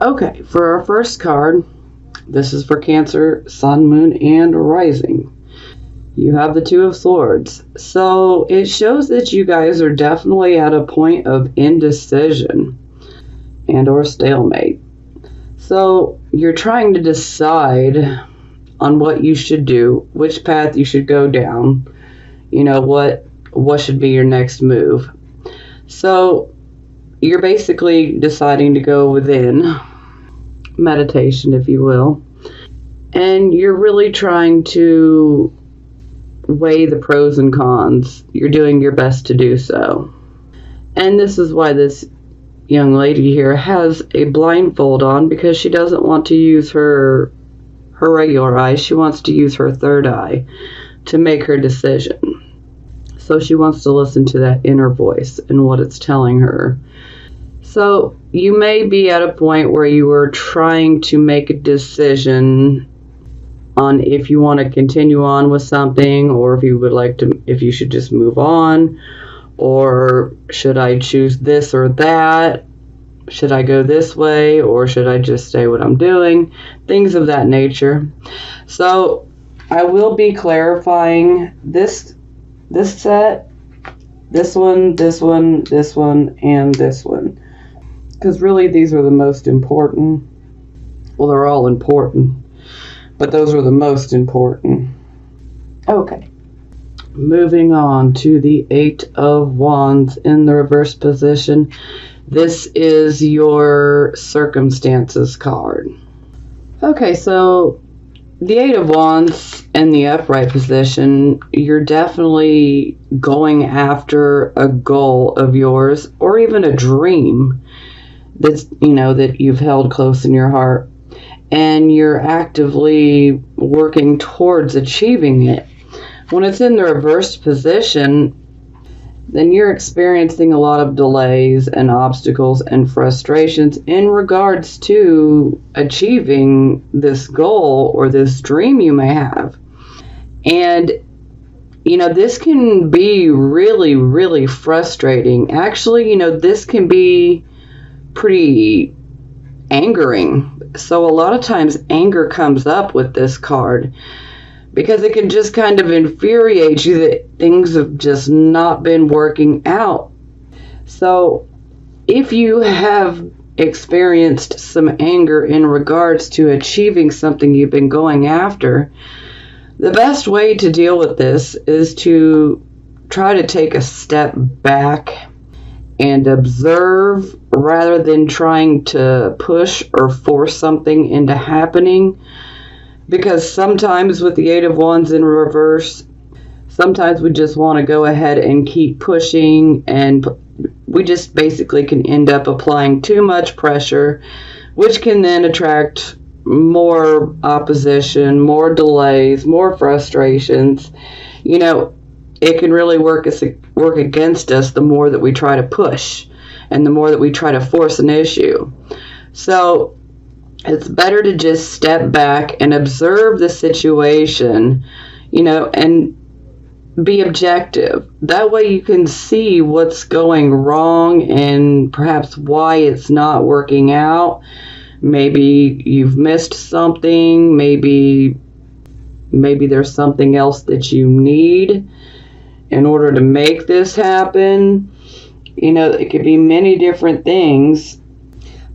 Okay, for our first card, this is for Cancer, Sun, Moon, and Rising. You have the Two of Swords. So it shows that you guys are definitely at a point of indecision and or stalemate. So you're trying to decide on what you should do, which path you should go down, what should be your next move. So you're basically deciding to go within, meditation if you will, and you're really trying to weigh the pros and cons. You're doing your best to do so. And this is why this young lady here has a blindfold on, because she doesn't want to use her regular eye. She wants to use her third eye to make her decision. So she wants to listen to that inner voice and what it's telling her. So you may be at a point where you are trying to make a decision on if you want to continue on with something, or if you should just move on, or should I choose this or that? Should I go this way, or should I just stay what I'm doing? Things of that nature. So I will be clarifying this set, this one, this one, this one, and this one. Because really these are the most important. Well, they're all important, but those are the most important. Okay. Moving on to the Eight of Wands in the reverse position. This is your circumstances card. Okay, so the Eight of Wands in the upright position, you're definitely going after a goal of yours, or even a dream that you've held close in your heart, and you're actively working towards achieving it. When it's in the reversed position, then you're experiencing a lot of delays and obstacles and frustrations in regards to achieving this goal or this dream you may have. And this can be really, really frustrating. Actually, this can be pretty angering. So a lot of times anger comes up with this card, because it can just kind of infuriate you that things have just not been working out. So if you have experienced some anger in regards to achieving something you've been going after, the best way to deal with this is to try to take a step back and observe, rather than trying to push or force something into happening. Because sometimes with the Eight of Wands in reverse, sometimes we just want to go ahead and keep pushing, and we just basically can end up applying too much pressure, which can then attract more opposition, more delays, more frustrations. It can really work against us the more that we try to push and the more that we try to force an issue. So it's better to just step back and observe the situation, and be objective. That way you can see what's going wrong and perhaps why it's not working out. Maybe you've missed something. Maybe there's something else that you need in order to make this happen. It could be many different things.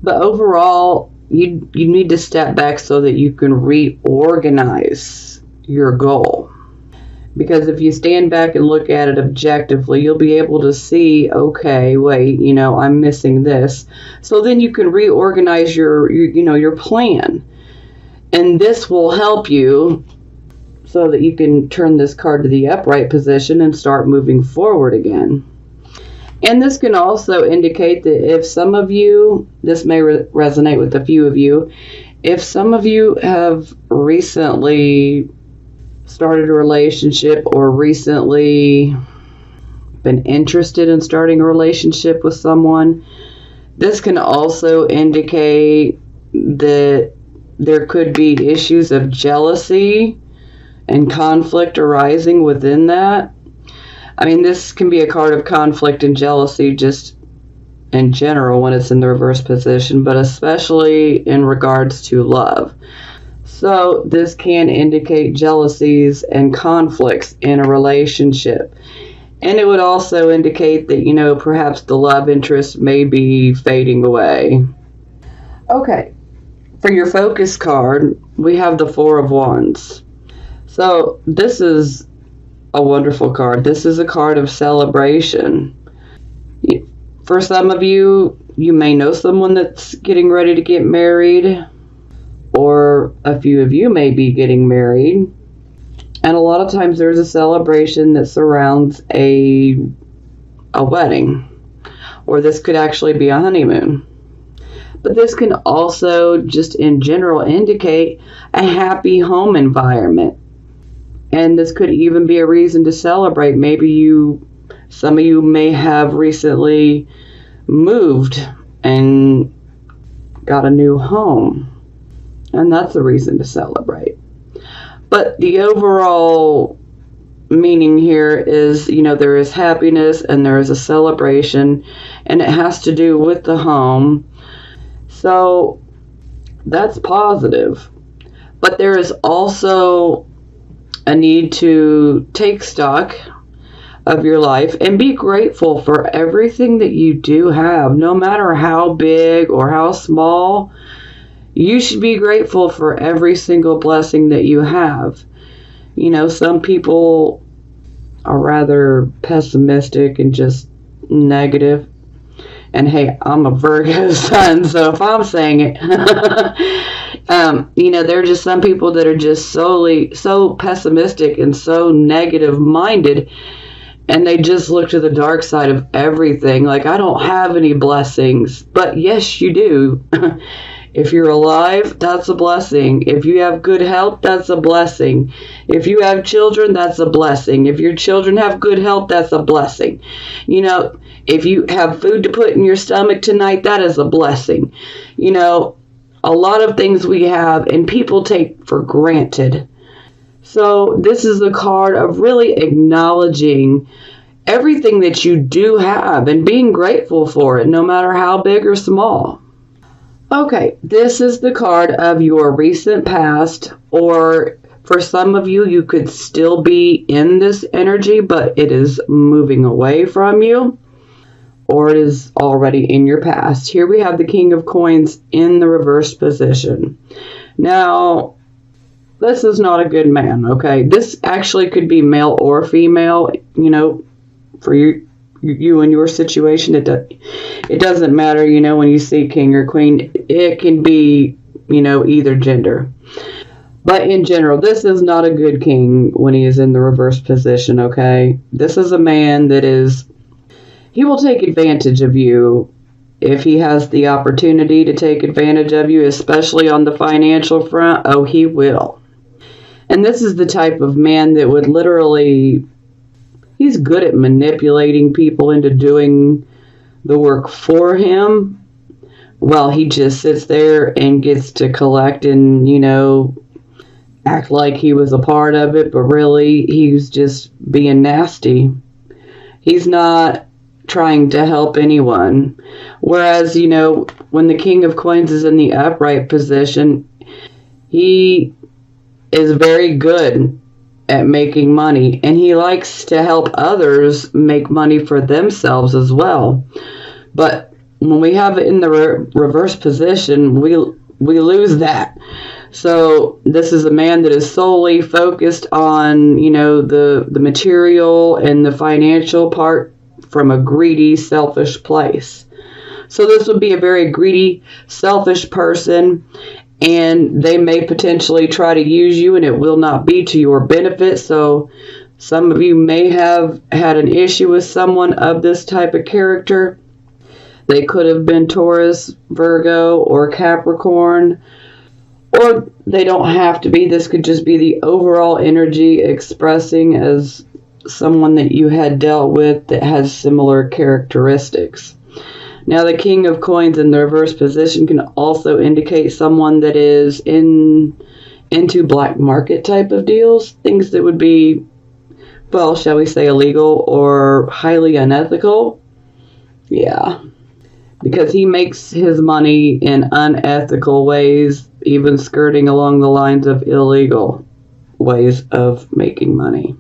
But overall, you need to step back so that you can reorganize your goal. Because if you stand back and look at it objectively, you'll be able to see, okay, wait, I'm missing this. So then you can reorganize your plan. And this will help you so that you can turn this card to the upright position and start moving forward again. And this can also indicate that if some of you, this may resonate with a few of you, if some of you have recently started a relationship or recently been interested in starting a relationship with someone, this can also indicate that there could be issues of jealousy and conflict arising within that. I mean, this can be a card of conflict and jealousy just in general when it's in the reverse position, but especially in regards to love. So this can indicate jealousies and conflicts in a relationship. And it would also indicate that, perhaps the love interest may be fading away. Okay, for your focus card, we have the Four of Wands. So this is a wonderful card. This is a card of celebration. For some of you, you may know someone that's getting ready to get married, or a few of you may be getting married. And a lot of times there's a celebration that surrounds a wedding, or this could actually be a honeymoon. But this can also just in general indicate a happy home environment. And this could even be a reason to celebrate. Maybe some of you may have recently moved and got a new home. And that's a reason to celebrate. But the overall meaning here is, there is happiness and there is a celebration, and it has to do with the home. So that's positive. But there is also a need to take stock of your life and be grateful for everything that you do have, no matter how big or how small. You should be grateful for every single blessing that you have. Some people are rather pessimistic and just negative. And hey, I'm a Virgo sun, so if I'm saying it, there are just some people that are just so pessimistic and so negative minded, and they just look to the dark side of everything. Like, I don't have any blessings. But yes, you do. If you're alive, that's a blessing. If you have good health, that's a blessing. If you have children, that's a blessing. If your children have good health, that's a blessing. If you have food to put in your stomach tonight, that is a blessing. A lot of things we have and people take for granted. So this is a card of really acknowledging everything that you do have and being grateful for it, no matter how big or small. Okay, this is the card of your recent past, or for some of you, you could still be in this energy, but it is moving away from you, or it is already in your past. Here we have the King of Coins in the reverse position. Now, this is not a good man, okay? This actually could be male or female, for you and your situation. It doesn't matter, when you see king or queen. It can be, either gender. But in general, this is not a good king when he is in the reverse position, okay? This is a man he will take advantage of you if he has the opportunity to take advantage of you, especially on the financial front. Oh, he will. And this is the type of man that would literally, he's good at manipulating people into doing the work for him while he just sits there and gets to collect and, act like he was a part of it, but really he's just being nasty. He's not trying to help anyone. Whereas, when the King of Coins is in the upright position, he is very good at making money, and he likes to help others make money for themselves as well. But when we have it in the reverse position, we lose that. So this is a man that is solely focused on, the material and the financial part from a greedy, selfish place. So this would be a very greedy, selfish person, and they may potentially try to use you, and it will not be to your benefit. So some of you may have had an issue with someone of this type of character. They could have been Taurus, Virgo, or Capricorn, or they don't have to be. This could just be the overall energy expressing as someone that you had dealt with that has similar characteristics. Now, the King of Coins in the reverse position can also indicate someone that is into black market type of deals, things that would be, shall we say, illegal or highly unethical. Yeah. because he makes his money in unethical ways, even skirting along the lines of illegal ways of making money.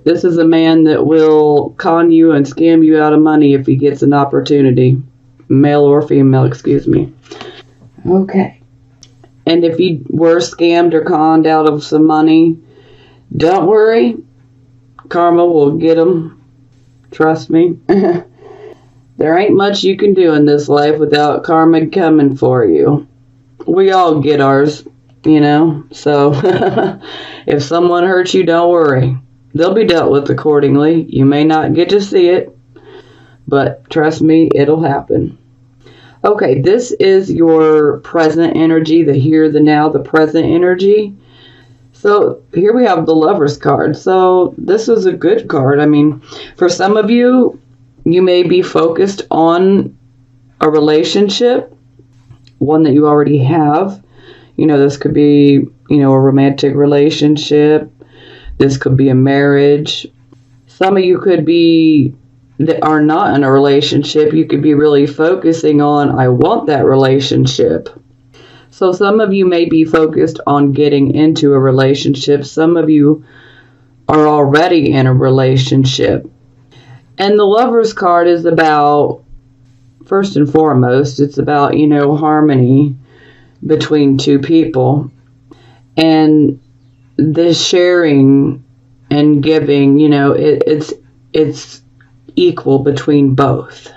This is a man that will con you and scam you out of money if he gets an opportunity. Male or female, excuse me. Okay. And if he were scammed or conned out of some money, don't worry. Karma will get him. Trust me. There ain't much you can do in this life without karma coming for you. We all get ours, you know. So if someone hurts you, don't worry. They'll be dealt with accordingly. You may not get to see it, but trust me, it'll happen. Okay, this is your present energy, the here, the now, the present energy. So here we have the Lover's card. So this is a good card. I mean, for some of you, you may be focused on a relationship, one that you already have. You know, this could be, you know, a romantic relationship. This could be a marriage. Some of you could be that are not in a relationship. You could be really focusing on, I want that relationship. So some of you may be focused on getting into a relationship. Some of you are already in a relationship. And the Lover's card is about, first and foremost, it's about, you know, harmony between two people. And this sharing and giving, you know, it's equal between both.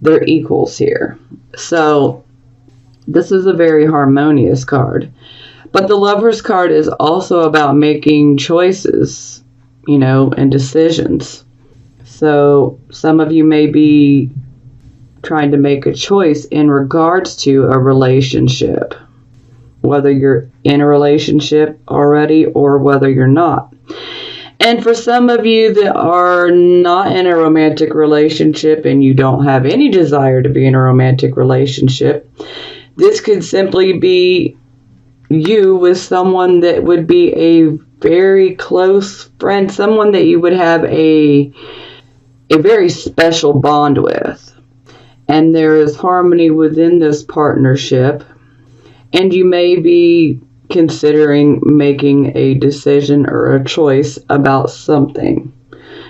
They're equals here. So this is a very harmonious card. But the Lover's card is also about making choices, you know, and decisions. So some of you may be trying to make a choice in regards to a relationship, whether you're in a relationship already or whether you're not. And for some of you that are not in a romantic relationship and you don't have any desire to be in a romantic relationship, this could simply be you with someone that would be a very close friend, someone that you would have a very special bond with. And there is harmony within this partnership. And you may be considering making a decision or a choice about something.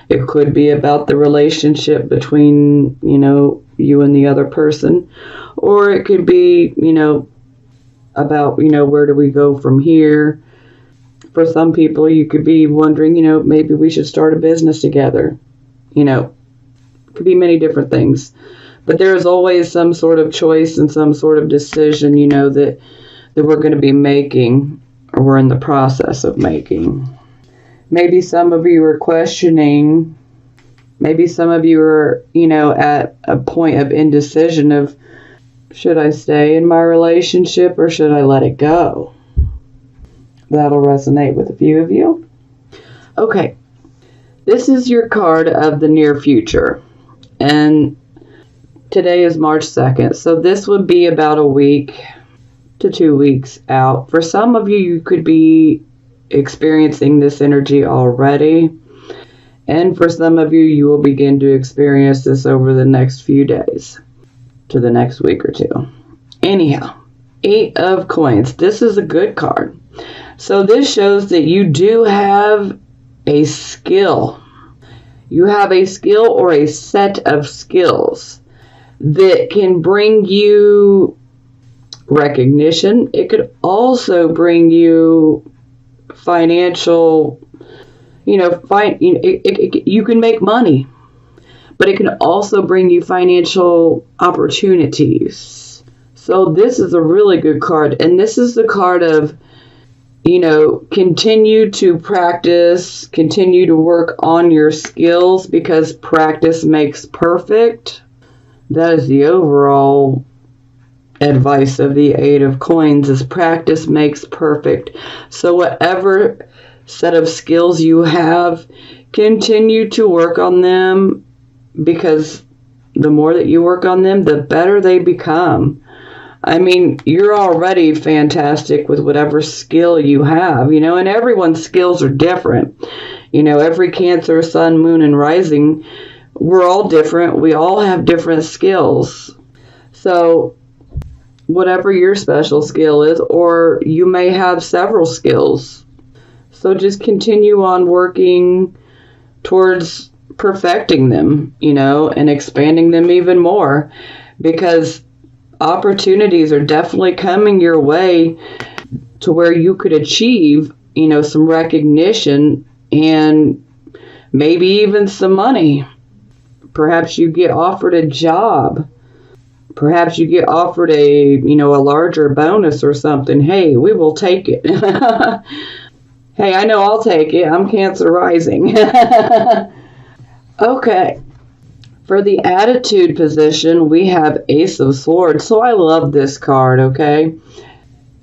It could be about the relationship between, you know, you and the other person. Or it could be, you know, about, you know, where do we go from here? For some people, you could be wondering, you know, maybe we should start a business together. You know, it could be many different things. But there is always some sort of choice and some sort of decision, you know, that we're going to be making, or we're in the process of making. Maybe some of you are questioning, maybe some of you are, you know, at a point of indecision of, should I stay in my relationship or should I let it go? That'll resonate with a few of you. Okay, this is your card of the near future. And today is March 2nd, so this would be about a week to 2 weeks out. For some of you, you could be experiencing this energy already. And for some of you, you will begin to experience this over the next few days to the next week or two. Anyhow, 8 of Coins. This is a good card. So this shows that you do have a skill. You have a skill or a set of skills that can bring you recognition. It could also bring you financial, you know, you can make money, but it can also bring you financial opportunities. So this is a really good card. And this is the card of, you know, continue to practice, continue to work on your skills because practice makes perfect. That is the overall advice of the 8 of Coins, is practice makes perfect. So whatever set of skills you have, continue to work on them, because the more that you work on them, the better they become. I mean, you're already fantastic with whatever skill you have, you know, and everyone's skills are different. You know, every Cancer, Sun, Moon, and Rising, we're all different. We all have different skills. So, whatever your special skill is, or you may have several skills. So just continue on working towards perfecting them, and expanding them even more, because opportunities are definitely coming your way to where you could achieve, some recognition and maybe even some money. Perhaps you get offered a job. Perhaps you get offered a larger bonus or something. Hey, we will take it. Hey, I know I'll take it. I'm Cancer rising. Okay. For the attitude position, we have Ace of Swords. So I love this card, okay?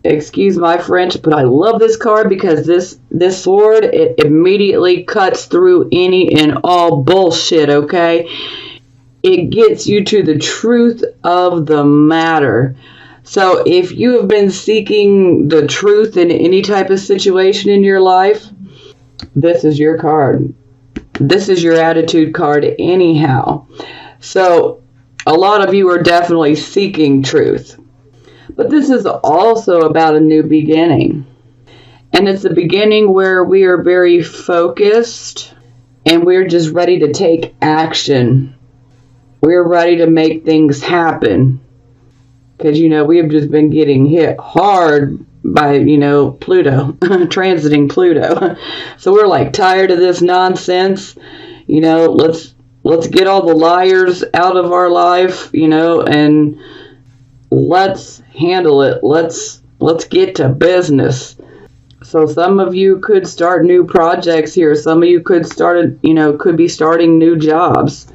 Excuse my French, but I love this card because this sword, it immediately cuts through any and all bullshit, okay? It gets you to the truth of the matter. So if you have been seeking the truth in any type of situation in your life, this is your card. This is your attitude card anyhow. So a lot of you are definitely seeking truth. But this is also about a new beginning. And it's a beginning where we are very focused and we're just ready to take action. We're ready to make things happen. Because, we have just been getting hit hard by, Pluto, transiting Pluto. So we're like tired of this nonsense. Let's get all the liars out of our life, and let's handle it. Let's get to business. So some of you could start new projects here. Some of you could could be starting new jobs.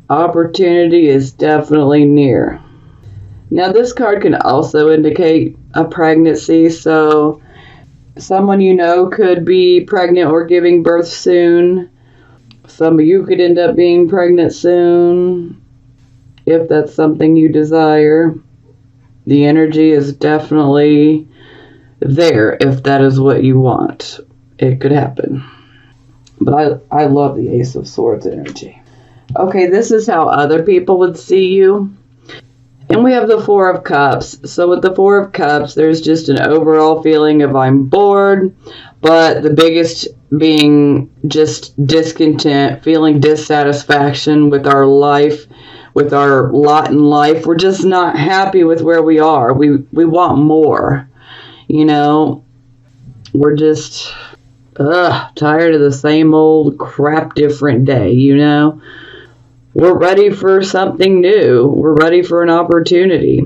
Opportunity is definitely near. Now this card can also indicate a pregnancy, so someone could be pregnant or giving birth soon. Some of you could end up being pregnant soon, if that's something you desire. The energy is definitely there if that is what you want. It could happen. But I love the Ace of Swords energy. Okay, this is how other people would see you. And we have the Four of Cups. So with the Four of Cups, there's just an overall feeling of I'm bored, but the biggest being just discontent, feeling dissatisfaction with our life, with our lot in life. We're just not happy with where we are. We want more. We're just tired of the same old crap, different day, We're ready for something new. We're ready for an opportunity.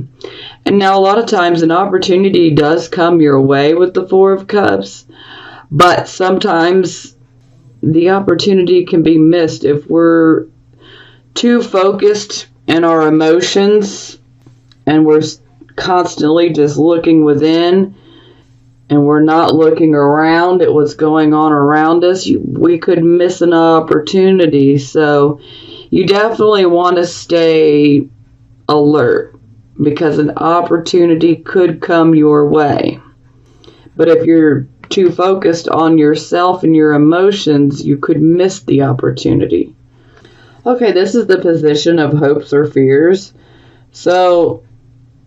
And now a lot of times an opportunity does come your way with the Four of Cups, but sometimes the opportunity can be missed if we're too focused in our emotions and we're constantly just looking within and we're not looking around at what's going on around us. We could miss an opportunity. So you definitely want to stay alert because an opportunity could come your way. But if you're too focused on yourself and your emotions, you could miss the opportunity. Okay, this is the position of hopes or fears. So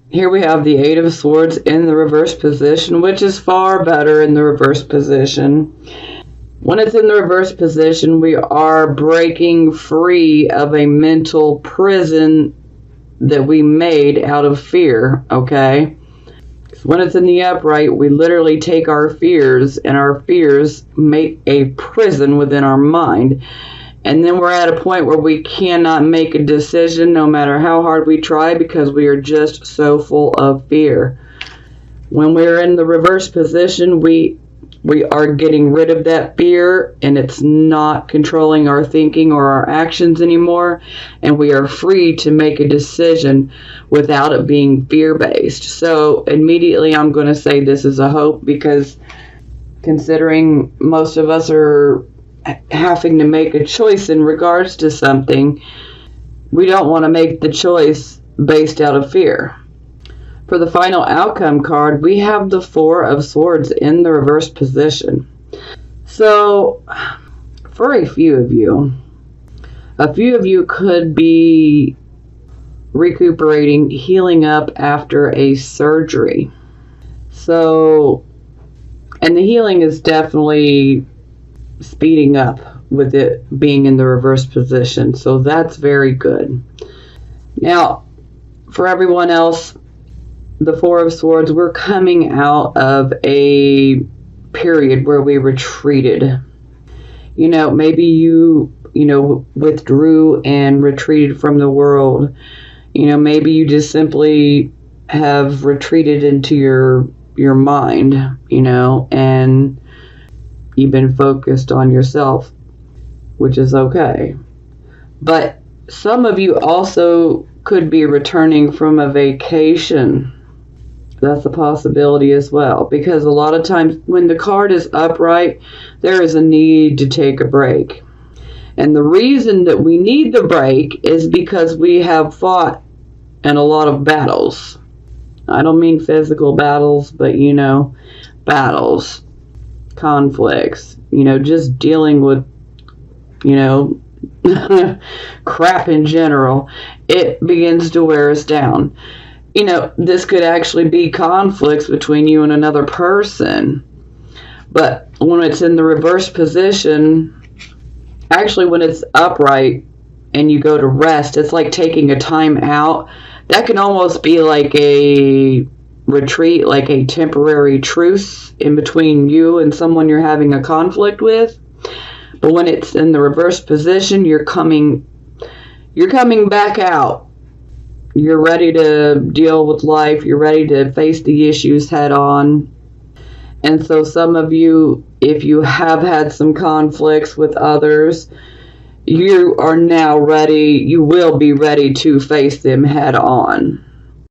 here we have the Eight of Swords in the reverse position, which is far better in the reverse position. When it's in the reverse position, we are breaking free of a mental prison that we made out of fear, okay? When it's in the upright, we literally take our fears, and our fears make a prison within our mind. And then we're at a point where we cannot make a decision no matter how hard we try because we are just so full of fear. When we're in the reverse position, we are getting rid of that fear and it's not controlling our thinking or our actions anymore. And we are free to make a decision without it being fear-based. So immediately I'm going to say this is a hope because considering most of us are having to make a choice in regards to something, we don't want to make the choice based out of fear. For the final outcome card, we have the Four of Swords in the reverse position. So, for a few of you could be recuperating, healing up after a surgery. So, and the healing is definitely speeding up with it being in the reverse position. So that's very good. Now, for everyone else, the Four of Swords, we're coming out of a period where we retreated. You know, maybe you withdrew and retreated from the world. You know, maybe you just simply have retreated into your mind, you know, and you've been focused on yourself, which is okay. But some of you also could be returning from a vacation. That's a possibility as well, because a lot of times when the card is upright, there is a need to take a break. And the reason that we need the break is because we have fought in a lot of battles. I don't mean physical battles, but, you know, battles, conflicts, you know, just dealing with, you know, crap in general. It begins to wear us down. You know, this could actually be conflicts between you and another person. But when it's in the reverse position, actually when it's upright and you go to rest, it's like taking a time out. That can almost be like a retreat, like a temporary truce in between you and someone you're having a conflict with. But when it's in the reverse position, you're coming back out. You're ready to deal with life. You're ready to face the issues head on. And so some of you, if you have had some conflicts with others, you are now ready. You will be ready to face them head on.